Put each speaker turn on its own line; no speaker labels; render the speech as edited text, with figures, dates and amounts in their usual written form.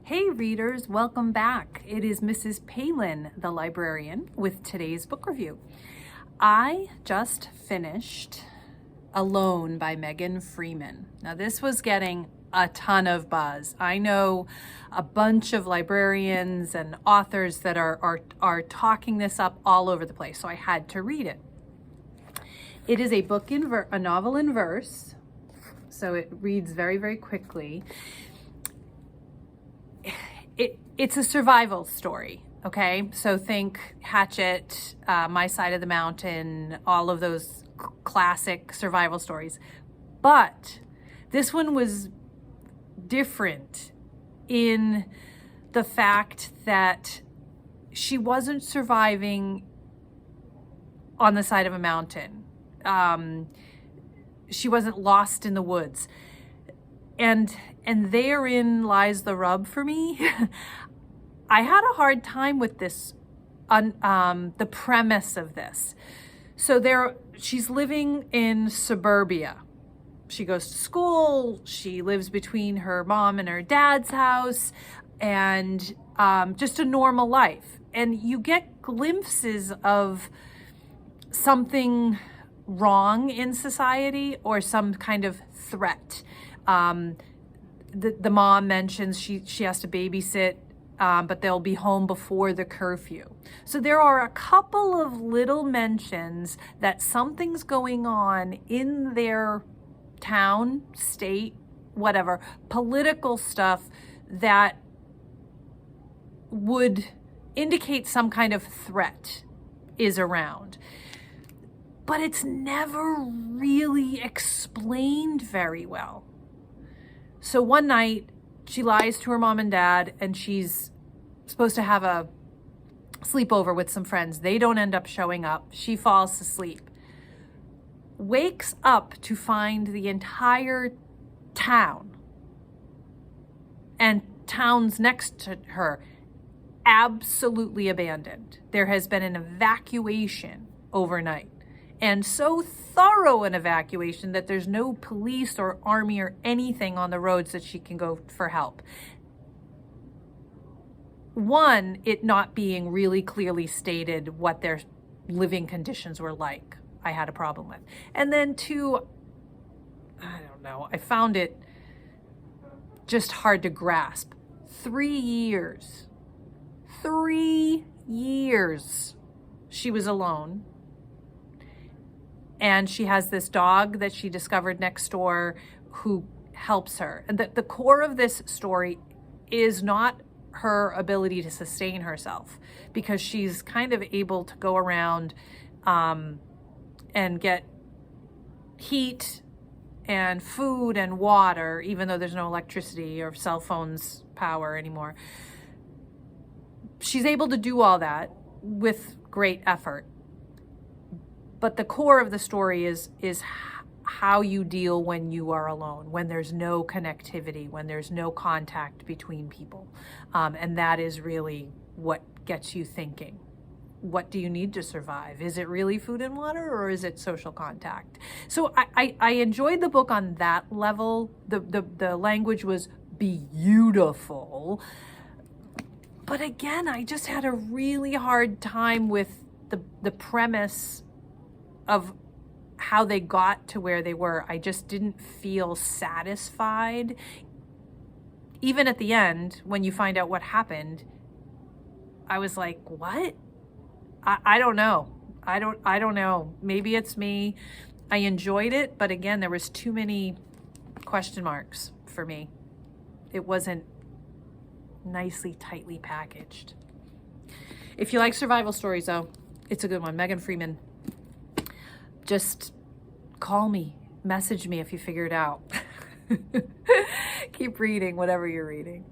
Hey readers, welcome back. It is Mrs. Palin, the librarian, with today's book review. I just finished Alone by Megan Freeman. Now this was getting a ton of buzz. I know a bunch of librarians and authors that are talking this up all over the place, so I had to read it. It is a book a novel in verse, so it reads very, very quickly. It's a survival story, okay? So think Hatchet, My Side of the Mountain, all of those classic survival stories. But this one was different in the fact that she wasn't surviving on the side of a mountain. She wasn't lost in the woods. And therein lies the rub for me. I had a hard time with this, the premise of this. So she's living in suburbia. She goes to school, she lives between her mom and her dad's house, and just a normal life. And you get glimpses of something wrong in society or some kind of threat. The mom mentions she has to babysit, but they'll be home before the curfew. So there are a couple of little mentions that something's going on in their town, state, whatever, political stuff that would indicate some kind of threat is around. But it's never really explained very well. So one night she lies to her mom and dad, and she's supposed to have a sleepover with some friends. They don't end up showing up. She falls asleep. Wakes up to find the entire town and towns next to her absolutely abandoned. There has been an evacuation overnight. And so thorough an evacuation that there's no police or army or anything on the roads that she can go for help. One, it not being really clearly stated what their living conditions were like, I had a problem with. And then two, I don't know, I found it just hard to grasp. 3 years she was alone. And she has this dog that she discovered next door who helps her. And the core of this story is not her ability to sustain herself, because she's kind of able to go around and get heat and food and water, even though there's no electricity or cell phones power anymore. She's able to do all that with great effort. But the core of the story is how you deal when you are alone, when there's no connectivity, when there's no contact between people. And that is really what gets you thinking. What do you need to survive? Is it really food and water, or is it social contact? So I enjoyed the book on that level. The language was beautiful. But again, I just had a really hard time with the premise of how they got to where they were. I just didn't feel satisfied. Even at the end, when you find out what happened, I was like, what? I don't know. I don't know. Maybe it's me. I enjoyed it, but again, there was too many question marks for me. It wasn't nicely, tightly packaged. If you like survival stories, though, it's a good one. Megan Freeman. Just call me, message me if you figure it out. Keep reading whatever you're reading.